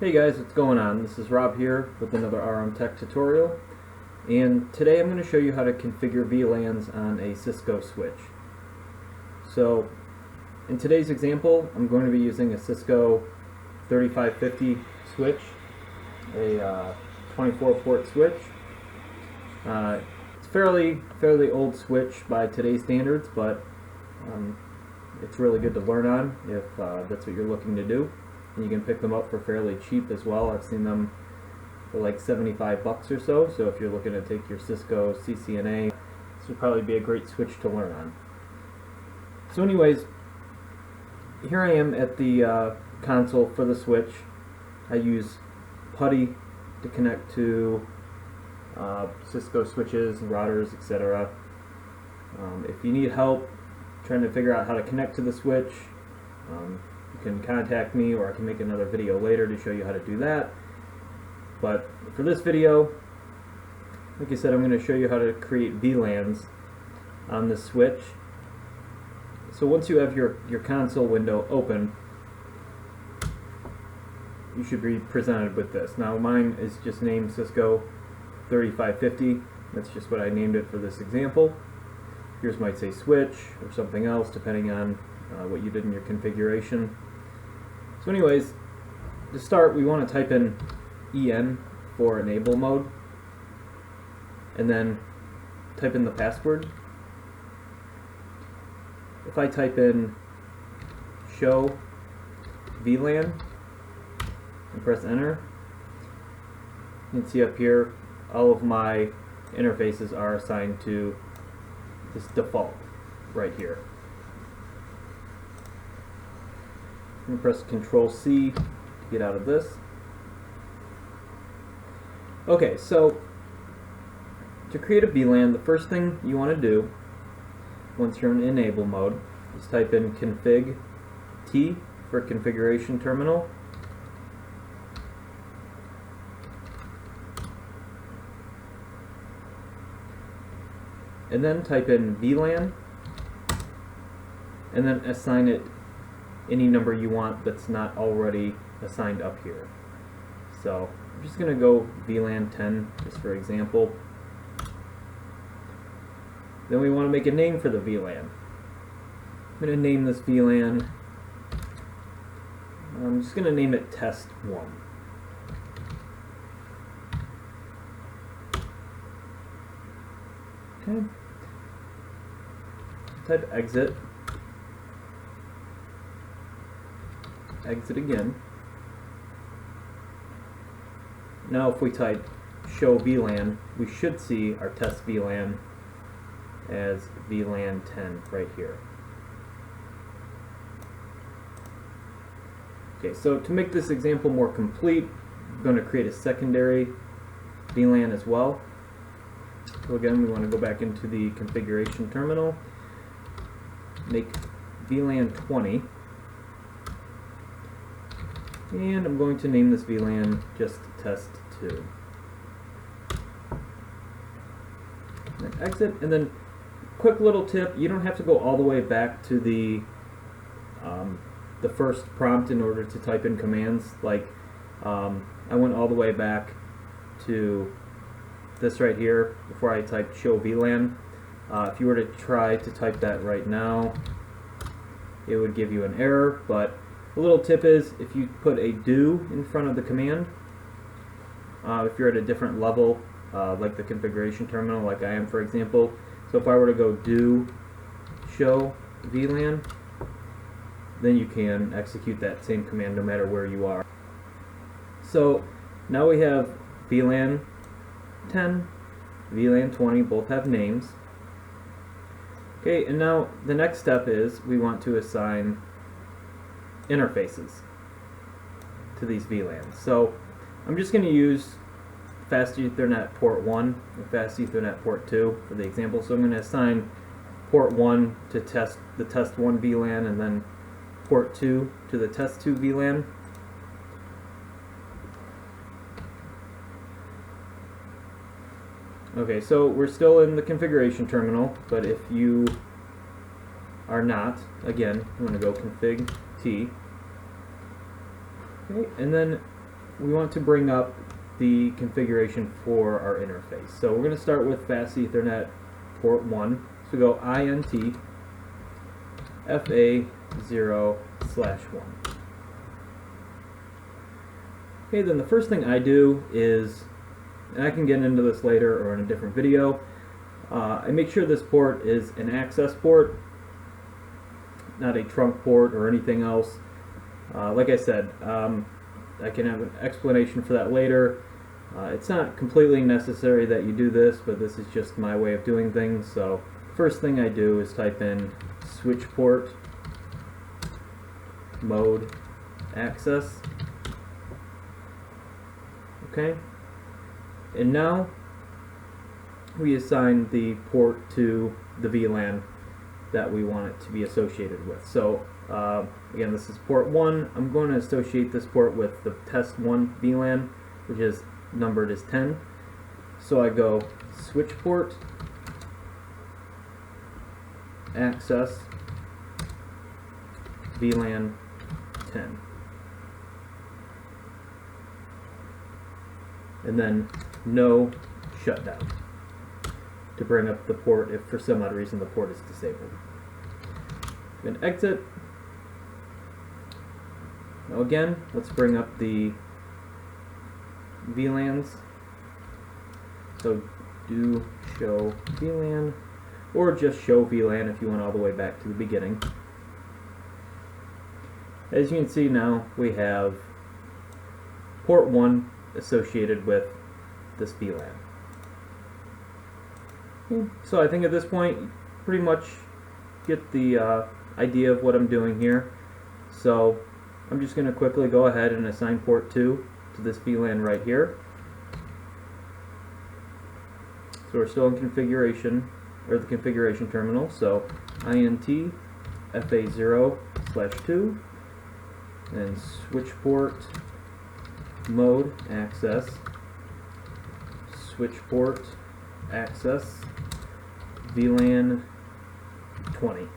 Hey guys, what's going on? This is Rob here with another RM Tech tutorial, and today I'm going to show you how to configure VLANs on a Cisco switch. So in today's example I'm going to be using a Cisco 3550 switch, a 24 port switch. It's fairly old switch by today's standards, but it's really good to learn on if that's what you're looking to do. And you can pick them up for fairly cheap as well. I've seen them for like 75 bucks or so. So if you're looking to take your Cisco CCNA, this would probably be a great switch to learn on. So anyways, here I am at the console for the switch. I use PuTTY to connect to Cisco switches, routers, etc. If you need help trying to figure out how to connect to the switch, you can contact me, or I can make another video later to show you how to do that. But for this video, like I said, I'm going to show you how to create VLANs on the switch. So once you have your console window open, you should be presented with this. Now mine is just named Cisco 3550. That's just what I named it for this example. Yours might say switch or something else depending on what you did in your configuration. So anyways, to start we want to type in EN for enable mode, and then type in the password. If I type in show VLAN and press enter, you can see up here all of my interfaces are assigned to this default right here. I'm going to press Control-C to get out of this. Okay, so to create a VLAN, the first thing you want to do once you're in enable mode is type in config T for configuration terminal, and then type in VLAN, and then assign it any number you want that's not already assigned up here. So I'm just going to go VLAN 10 just for example. Then we want to make a name for the VLAN. I'm going to name this VLAN, I'm just going to name it test 1. Okay. Type exit. Exit again. Now if we type show VLAN, we should see our test VLAN as VLAN 10 right here. Okay, so to make this example more complete, I'm going to create a secondary VLAN as well. So again, we want to go back into the configuration terminal, make VLAN 20, and I'm going to name this VLAN just test 2. Then exit, and then quick little tip, you don't have to go all the way back to the first prompt in order to type in commands. Like I went all the way back to this right here before I typed show VLAN. If you were to try to type that right now, it would give you an error, but the little tip is if you put a do in front of the command, if you're at a different level, like the configuration terminal, like I am for example, so if I were to go do show VLAN, then you can execute that same command no matter where you are. So now we have VLAN 10, VLAN 20, both have names. Okay, and now the next step is we want to assign interfaces to these VLANs. So I'm just going to use Fast Ethernet port 1 and Fast Ethernet port 2 for the example. So I'm going to assign port 1 to the test 1 VLAN, and then port 2 to the test 2 VLAN. Okay, so we're still in the configuration terminal, but if you are not, again, you want to go config T. Okay, and then we want to bring up the configuration for our interface. So we're going to start with Fast Ethernet port 1. So we go INT FA0/1. Okay, then the first thing I do is, and I can get into this later or in a different video, I make sure this port is an access port, not a trunk port or anything else. Like I said, I can have an explanation for that later. It's not completely necessary that you do this, but this is just my way of doing things. So first thing I do is type in switch port mode access. Okay, and now we assign the port to the VLAN that we want it to be associated with. So again, this is port 1. I'm going to associate this port with the test 1 VLAN, which is numbered as 10. So I go switch port access VLAN 10, and then no shutdown to bring up the port if for some odd reason the port is disabled. Then exit. Now again, let's bring up the VLANs. So do show VLAN, or just show VLAN if you want all the way back to the beginning. As you can see now, we have port 1 associated with this VLAN. So I think at this point you pretty much get the idea of what I'm doing here. So I'm just going to quickly go ahead and assign port 2 to this VLAN right here. So we're still in configuration, or the configuration terminal. So INT FA0/2, and switch port mode access, switch port access VLAN 20.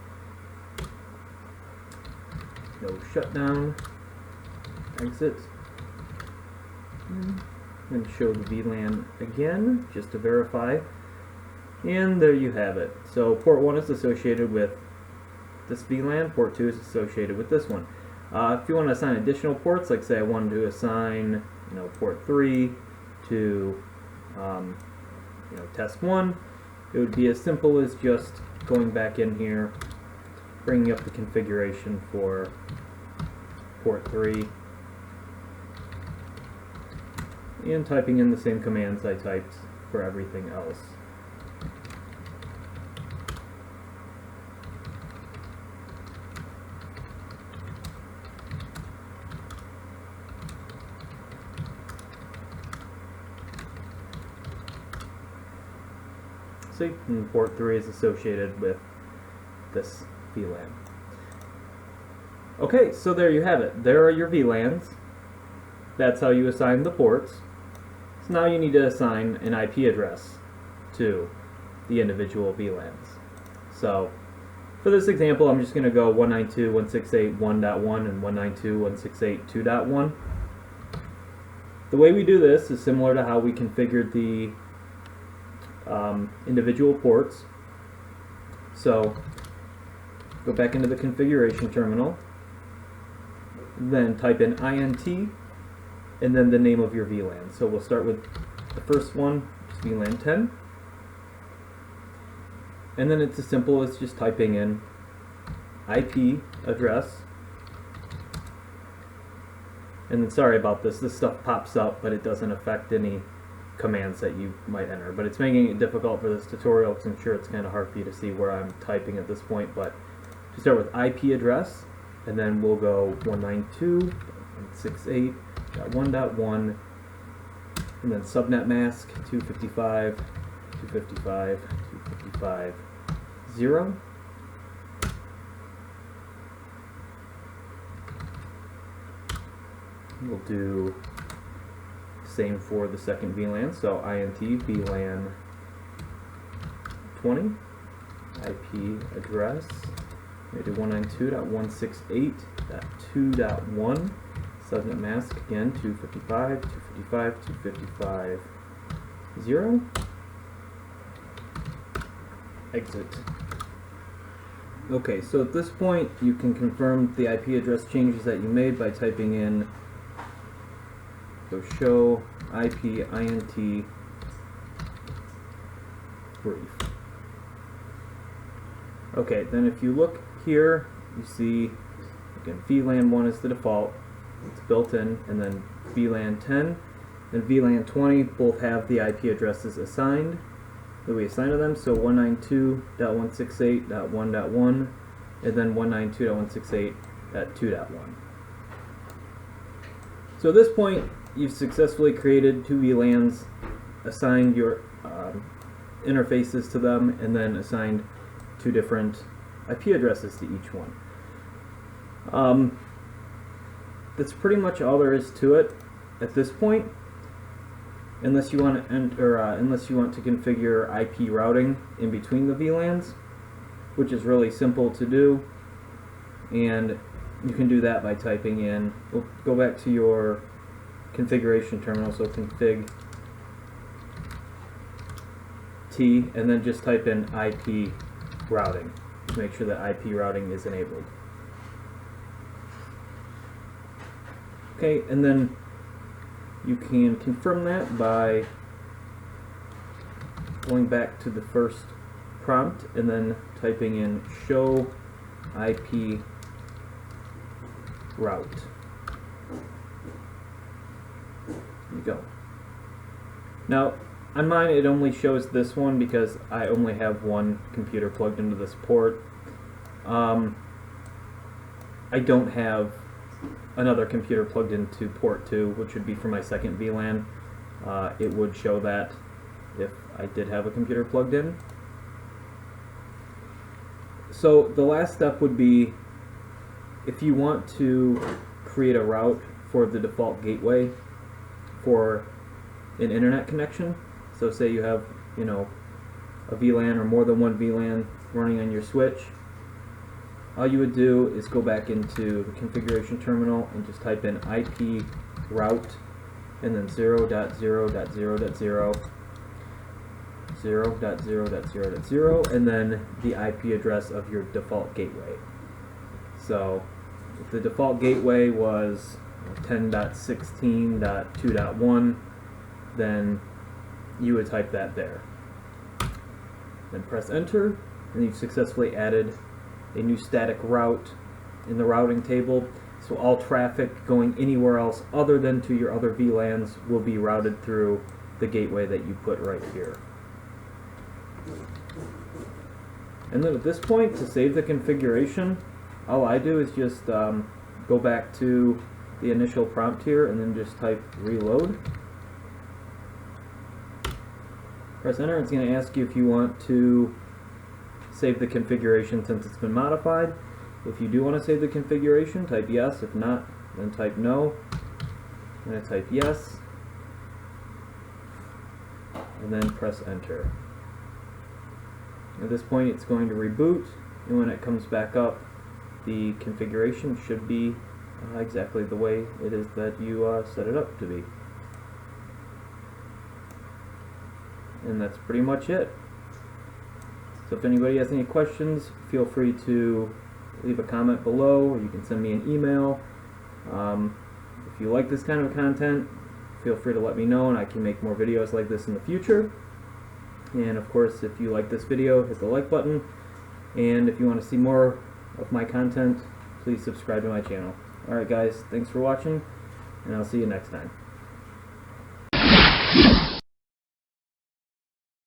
No shutdown. Exit. And show the VLAN again just to verify. And there you have it. So port 1 is associated with this VLAN, port 2 is associated with this one. If you want to assign additional ports, like say I wanted to assign port 3 to test 1, it would be as simple as just going back in here, bringing up the configuration for port 3, and typing in the same commands I typed for everything else. See, and port 3 is associated with this VLAN. Okay, so there you have it. There are your VLANs. That's how you assign the ports. So now you need to assign an IP address to the individual VLANs. So for this example, I'm just going to go 192.168.1.1 and 192.168.2.1. The way we do this is similar to how we configured the individual ports. So go back into the configuration terminal, then type in INT and then the name of your VLAN. So we'll start with the first one, just VLAN 10, and then it's as simple as just typing in IP address, and then sorry about this stuff pops up but it doesn't affect any commands that you might enter, but it's making it difficult for this tutorial because I'm sure it's kind of hard for you to see where I'm typing at this point. But to start with IP address, and then we'll go 192.168.1.1, and then subnet mask 255.255.255.0. We'll do same for the second VLAN, so INT VLAN 20, IP address, we do 192.168.2.1, Subnet mask again 255, 255, 255, 0. Exit. Okay, so at this point you can confirm the IP address changes that you made by typing in show IP int brief. Okay, then if you look here, you see again VLAN 1 is the default, it's built in, and then VLAN 10 and VLAN 20 both have the IP addresses assigned that we assign to them, so 192.168.1.1 and then 192.168.2.1. So at this point you've successfully created two VLANs, assigned your interfaces to them, and then assigned two different IP addresses to each one. That's pretty much all there is to it at this point, unless you want to unless you want to configure IP routing in between the VLANs, which is really simple to do, and you can do that by typing in. We'll go back to your configuration terminal, so config T, and then just type in IP routing to make sure that IP routing is enabled. Okay, and then you can confirm that by going back to the first prompt and then typing in show IP route. There you go. Now, on mine it only shows this one because I only have one computer plugged into this port. I don't have another computer plugged into port 2, which would be for my second VLAN. It would show that if I did have a computer plugged in. So the last step would be, if you want to create a route for the default gateway for an internet connection, so say you have, you know, a VLAN or more than one VLAN running on your switch, all you would do is go back into the configuration terminal and just type in IP route and then 0.0.0.0, 0.0.0.0, and then the IP address of your default gateway. So if the default gateway was 10.16.2.1, then you would type that there. Then press enter, and you've successfully added a new static route in the routing table, so all traffic going anywhere else other than to your other VLANs will be routed through the gateway that you put right here. And then at this point, to save the configuration, all I do is just go back to the initial prompt here and then just type reload. Press enter. It's going to ask you if you want to save the configuration since it's been modified. If you do want to save the configuration, type yes. If not, then type no. I'm going to type yes, and then press enter. At this point it's going to reboot, and when it comes back up, the configuration should be exactly the way it is that you set it up to be. And that's pretty much it. So if anybody has any questions, feel free to leave a comment below, or you can send me an email. If you like this kind of content, feel free to let me know, and I can make more videos like this in the future. And of course, if you like this video, hit the like button, and if you want to see more of my content, please subscribe to my channel. Alright guys, thanks for watching, and I'll see you next time.